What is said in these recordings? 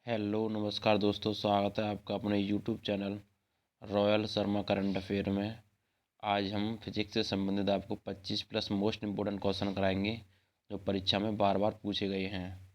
Hello नमस्कार दोस्तों, स्वागत है आपका अपने YouTube channel royal Sharma current affair में। आज हम फिजिक्स से संबंधित आपको 25 प्लस मोस्ट इम्पोर्टेंट क्वेश्चन कराएंगे जो परीक्षा में बार बार पूछे गए हैं।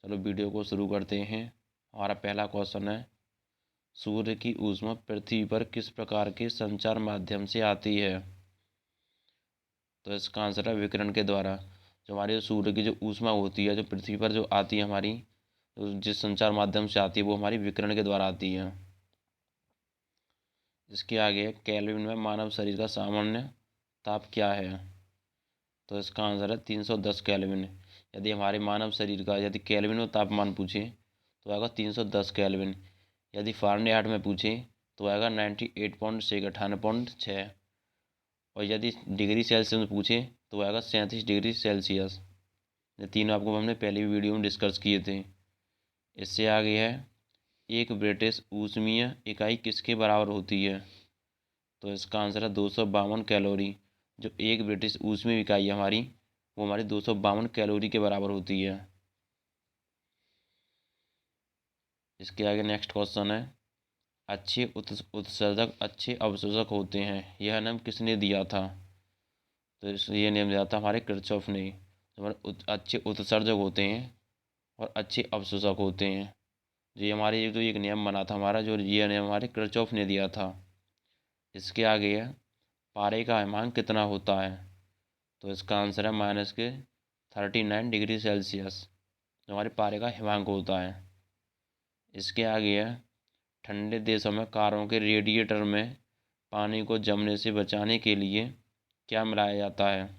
चलो वीडियो को शुरू करते हैं। हमारा पहला क्वेश्चन है, सूर्य की ऊष्मा पृथ्वी पर किस प्रकार के संचार माध्यम से आती है? तो इसका आंसर है विकिरण के द्वारा। जो हमारे सूर्य की जो ऊष्मा होती है, जो पृथ्वी पर जो आती है हमारी, तो जिस संचार माध्यम से आती है वो हमारी विकिरण के द्वारा आती है। इसके आगे केल्विन में मानव शरीर का सामान्य ताप क्या है? तो इसका आंसर है 310 केल्विन। यदि हमारे मानव शरीर का यदि केल्विन में तापमान पूछे तो आएगा 310 केल्विन। यदि फ़ारेनहाइट में पूछे तो आएगा 98.6 और यदि डिग्री सेल्सियस में पूछे तो आएगा 37 डिग्री सेल्सियस। ये तीनों आपको हमने पहली वीडियो में डिस्कस किए थे। इससे आगे है, एक ब्रिटिश ऊष्मीय इकाई किसके बराबर होती है? तो इसका आंसर है 252 कैलोरी। जो एक ब्रिटिश ऊष्मीय इकाई है हमारी, वो हमारी 252 कैलोरी के बराबर होती है। इसके आगे नेक्स्ट क्वेश्चन है, अच्छे उत्सर्जक अच्छे अवशोषक होते हैं, यह नाम किसने दिया था? तो ये नेम दिया था हमारे किरचॉफ ने। हमारे अच्छे उत्सर्जक होते हैं और अच्छे अवशोषक होते हैं, ये हमारे जो एक नियम बना था हमारा, जो ये नियम हमारे किरचॉफ ने दिया था। इसके आगे है, पारे का हिमांक कितना होता है? तो इसका आंसर है -39 डिग्री सेल्सियस, जो हमारे पारे का हिमांक होता है। इसके आगे है, ठंडे देशों में कारों के रेडिएटर में पानी को जमने से बचाने के लिए क्या मिलाया जाता है?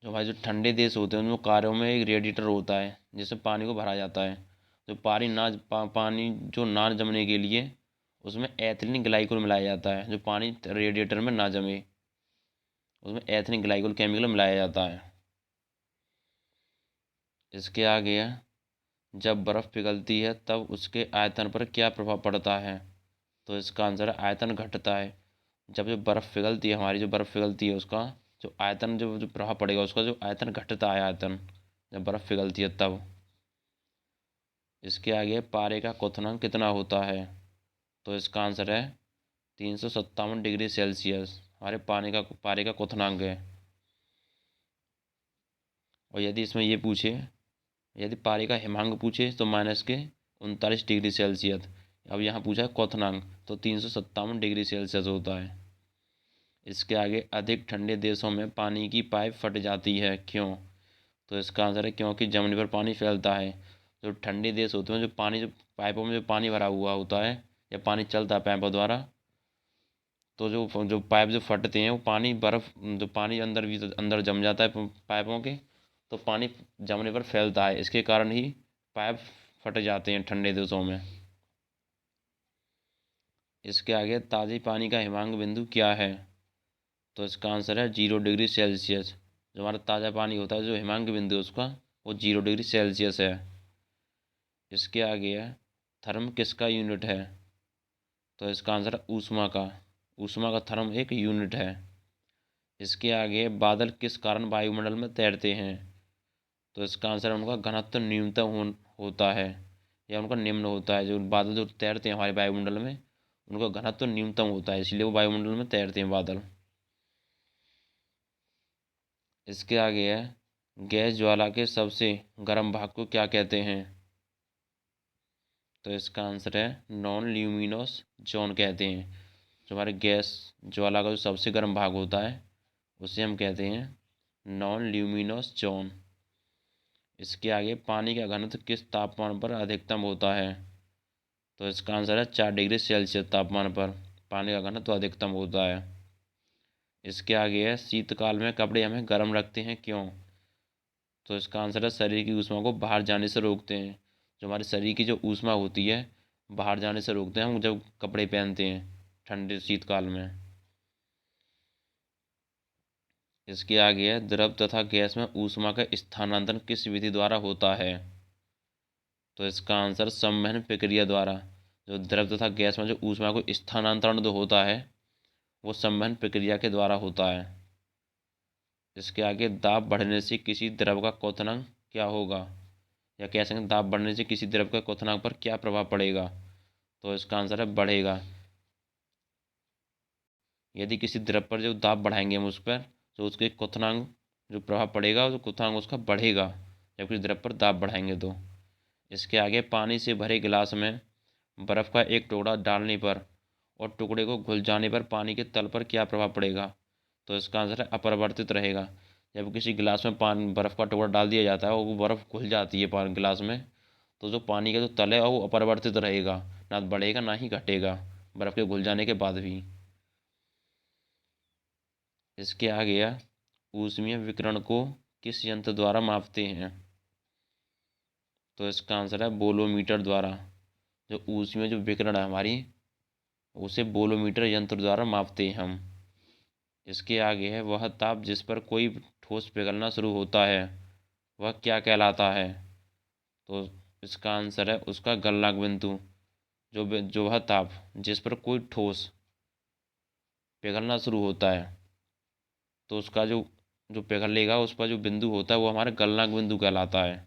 जो भाई जो ठंडे देश होते हैं उनमें कारों में एक रेडिएटर होता है जिससे पानी को भरा जाता है। जो पानी जो ना जमने के लिए उसमें एथिलीन ग्लाइकोल मिलाया जाता है, जो पानी रेडिएटर में ना जमे उसमें एथिलीन ग्लाइकोल केमिकल मिलाया जाता है। इसके आगे है, जब बर्फ़ पिघलती है तब उसके आयतन पर क्या प्रभाव पड़ता है? तो इसका आंसर है आयतन घटता है। जब जो बर्फ़ पिघलती है हमारी, जो बर्फ़ पिघलती है उसका जो आयतन जो प्रभाव पड़ेगा, उसका जो आयतन घटता है, आयतन जब बर्फ़ पिघलती है तब। इसके आगे पारे का क्वथनांक कितना होता है? तो इसका आंसर है 357 डिग्री सेल्सियस, हमारे पारे का क्वथनांक है। और यदि इसमें ये पूछे, यदि पारे का हिमांक पूछे तो -39 डिग्री सेल्सियस। अब यहाँ पूछा है क्वथनांक, तो 357 डिग्री सेल्सियस होता है। इसके आगे, अधिक ठंडे देशों में पानी की पाइप फट जाती है, क्यों? तो इसका आंसर है क्योंकि जमीन पर पानी फैलता है। जो ठंडे देश होते हैं, जो पाइपों में जो पानी भरा हुआ होता है या पानी चलता है पाइपों द्वारा, तो जो जो पाइप जो फटते हैं वो पानी बर्फ़ जो पानी अंदर जम जाता है पाइपों के, तो पानी जमने पर फैलता है, इसके कारण ही पाइप फट जाते हैं ठंडे देशों में। इसके आगे, ताज़े पानी का हिमांक बिंदु क्या है? तो इसका आंसर है 0 डिग्री सेल्सियस। जो हमारा ताज़ा पानी होता है, जो हिमांक बिंदु है उसका, वो 0 डिग्री सेल्सियस है। इसके आगे है, थर्म किसका यूनिट है? तो इसका आंसर है ऊष्मा का। ऊष्मा का थर्म एक यूनिट है। इसके आगे, बादल किस कारण वायुमंडल में तैरते हैं? तो इसका आंसर है उनका घनत्व न्यूनतम होता है, या उनका निम्न होता है। जो बादल जो तैरते हैं हमारे वायुमंडल में, उनका घनत्व न्यूनतम होता है, इसलिए वो वायुमंडल में तैरते हैं बादल। इसके आगे है, गैस ज्वाला के सबसे गर्म भाग को क्या कहते हैं? तो इसका आंसर है नॉन ल्यूमिनोस जोन कहते हैं। जो हमारे गैस ज्वाला का जो सबसे गर्म भाग होता है उसे हम कहते हैं नॉन ल्यूमिनोस जोन। इसके आगे, पानी का घनत्व किस तापमान पर अधिकतम होता है? तो इसका आंसर है 4 डिग्री सेल्सियस तापमान पर पानी का घनत्व अधिकतम होता है। इसके आगे है, शीतकाल में कपड़े हमें गर्म रखते हैं, क्यों? तो इसका आंसर है शरीर की ऊष्मा को बाहर जाने से रोकते हैं। जो हमारे शरीर की जो ऊष्मा होती है बाहर जाने से रोकते हैं हम जब कपड़े पहनते हैं ठंडे शीतकाल में। इसके आगे है, द्रव तथा गैस में ऊष्मा का स्थानांतरण किस विधि द्वारा होता है? तो इसका आंसर संवहन प्रक्रिया द्वारा। जो द्रव तथा गैस में जो ऊष्मा को स्थानांतरण जो होता है वो संवहन प्रक्रिया के द्वारा होता है। इसके आगे, दाब बढ़ने से किसी द्रव का क्वथनांक क्या होगा? या कह सकते हैं दाब बढ़ने से किसी द्रव का क्वथनांक पर क्या प्रभाव पड़ेगा। तो इसका आंसर है बढ़ेगा। यदि किसी द्रव पर जो दाब बढ़ाएंगे हम उस पर, तो उसके क्वथनांक जो प्रभाव पड़ेगा तो क्वथनांक उसका बढ़ेगा जब किसी द्रव पर दाब बढ़ाएंगे तो। इसके आगे पानी से भरे गिलास में बर्फ़ का एक टुकड़ा डालने पर और टुकड़े को घुल जाने पर पानी के तल पर क्या प्रभाव पड़ेगा। तो इसका आंसर है अपरिवर्तित रहेगा। जब किसी गिलास में पानी बर्फ़ का टुकड़ा डाल दिया जाता है और वो बर्फ़ घुल जाती है पानी गिलास में, तो जो पानी का जो तल है वो अपरिवर्तित रहेगा, ना बढ़ेगा ना ही घटेगा बर्फ़ के घुल जाने के बाद भी। इसके आगे है ऊष्मीय विकिरण को किस यंत्र द्वारा मापते हैं। तो इसका आंसर है बोलोमीटर द्वारा। जो ऊष्मीय जो विकिरण है हमारी, उसे बोलोमीटर यंत्र द्वारा मापते हैं हम। इसके आगे है वह ताप जिस पर कोई ठोस पिघलना शुरू होता है वह क्या कहलाता है। तो इसका आंसर है उसका गलनांक बिंदु। जो वह ताप जिस पर कोई ठोस पिघलना शुरू होता है, तो उसका जो जो पिघलेगा उस पर जो बिंदु होता है वो हमारा गलनांक बिंदु कहलाता है।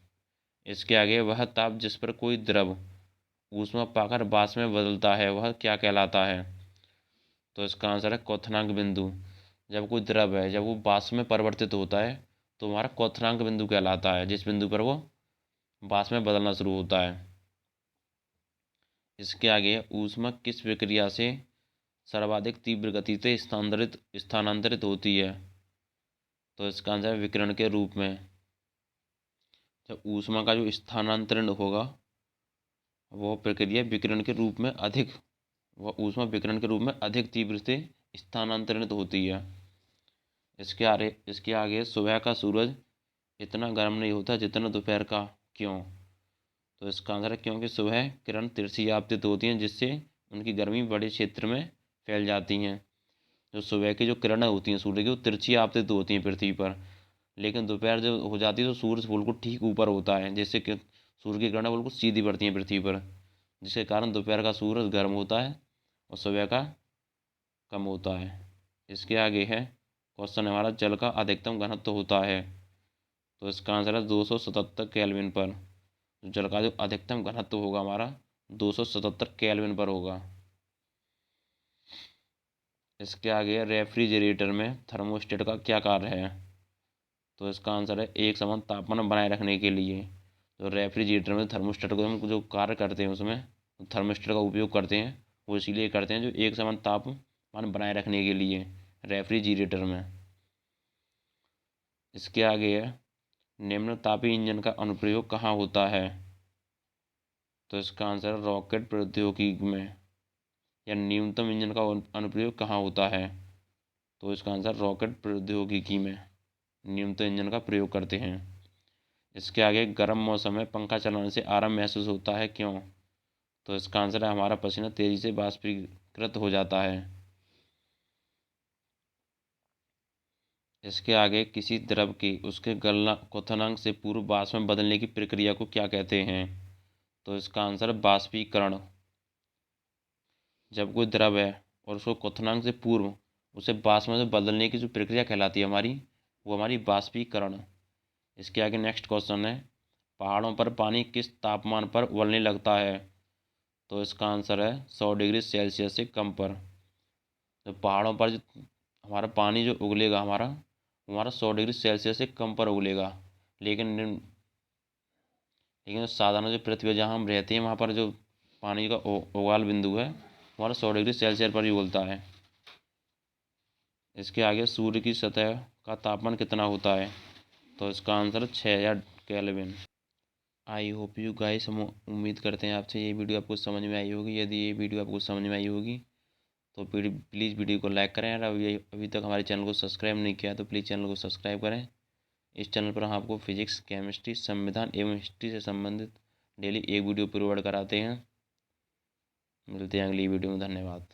इसके आगे वह ताप जिस पर कोई द्रव ऊष्मा पाकर वाष्प में बदलता है वह क्या कहलाता है। तो इसका आंसर है क्वथनांक बिंदु। जब कोई द्रव है जब वो वाष्प में परिवर्तित होता है तो हमारा क्वथनांक बिंदु कहलाता है, जिस बिंदु पर वो वाष्प में बदलना शुरू होता है। इसके आगे ऊष्मा किस प्रक्रिया से सर्वाधिक तीव्र गति से स्थानांतरित होती है। तो इसका आंसर है विकिरण के रूप में। जब ऊष्मा का जो स्थानांतरण होगा वह प्रक्रिया विकिरण के रूप में अधिक वह ऊष्मा विकिरण के रूप में अधिक तीव्र से स्थानांतरित होती है। इसके आगे सुबह का सूरज इतना गर्म नहीं होता जितना दोपहर का, क्यों। तो इसका आंसर है क्योंकि सुबह किरण तिरछी आपतित होती हैं जिससे उनकी गर्मी बड़े क्षेत्र में फैल जाती हैं। जो सुबह की जो किरणें होती हैं सूर्य की वो तिरछी आपतित होती हैं पृथ्वी पर, लेकिन दोपहर जब हो जाती है तो सूरज बिल्कुल ठीक ऊपर होता है, जिससे कि सूर्य की किरणें बिल्कुल सीधी पड़ती हैं पृथ्वी पर, जिसके कारण दोपहर का सूरज गर्म होता है और सुबह का कम होता है। इसके आगे है क्वेश्चन हमारा जल का अधिकतम घनत्व होता है। तो इसका आंसर है 277 केल्विन पर। जल का जो अधिकतम घनत्व होगा हमारा 277 केल्विन पर होगा। इसके आगे रेफ्रिजरेटर में थर्मोस्टेट का क्या कार्य है। तो इसका आंसर है एक समान तापमान बनाए रखने के लिए। तो रेफ्रिजरेटर में थर्मोस्टेट को हम जो कार्य करते हैं उसमें थर्मोस्टेट का उपयोग करते हैं, वो इसीलिए करते हैं जो एक समान तापमान बनाए रखने के लिए रेफ्रिजरेटर में। इसके आगे है निम्न तापीय इंजन का अनुप्रयोग कहाँ होता है। तो इसका आंसर है रॉकेट प्रौद्योगिकी में। या न्यूनतम इंजन का अनुप्रयोग कहाँ होता है। तो इसका आंसर रॉकेट प्रौद्योगिकी में न्यूनतम इंजन का प्रयोग करते हैं। इसके आगे गर्म मौसम में पंखा चलाने से आराम महसूस होता है, क्यों। तो इसका आंसर है हमारा पसीना तेजी से बाष्पीकृत हो जाता है। इसके आगे किसी द्रव की उसके गलना क्वथनांक से पूर्व वाष्प में बदलने की प्रक्रिया को क्या कहते हैं। तो इसका आंसर है बाष्पीकरण। जब कोई द्रव है और उसको क्वथनांक से पूर्व उसे वाष्प में बदलने की जो प्रक्रिया कहलाती है हमारी, वो हमारी बाष्पीकरण। इसके आगे नेक्स्ट क्वेश्चन है पहाड़ों पर पानी किस तापमान पर उबलने लगता है। तो इसका आंसर है 100 डिग्री सेल्सियस से कम पर। तो पहाड़ों पर जो हमारा पानी जो उगलेगा हमारा 100 डिग्री सेल्सियस से कम पर उगलेगा। लेकिन लेकिन साधारण जो पृथ्वी जहाँ हम रहते हैं वहाँ पर जो पानी का उबाल बिंदु है हमारा 100 डिग्री सेल्सियस पर ही उगलता है। इसके आगे सूर्य की सतह का तापमान कितना होता है। तो इसका answer 6000 kelvin. I hope you guys, हम उम्मीद करते हैं आपसे ये वीडियो आपको समझ में आई होगी। यदि ये वीडियो आपको समझ में आई होगी तो प्लीज़ वीडियो को लाइक करें। और अभी तक हमारे चैनल को सब्सक्राइब नहीं किया तो प्लीज़ चैनल को सब्सक्राइब करें। इस चैनल पर हम आपको फिजिक्स, केमिस्ट्री, संविधान एवं हिस्ट्री से संबंधित डेली एक वीडियो प्रोवाइड कराते हैं। मिलते हैं अगली वीडियो में। धन्यवाद।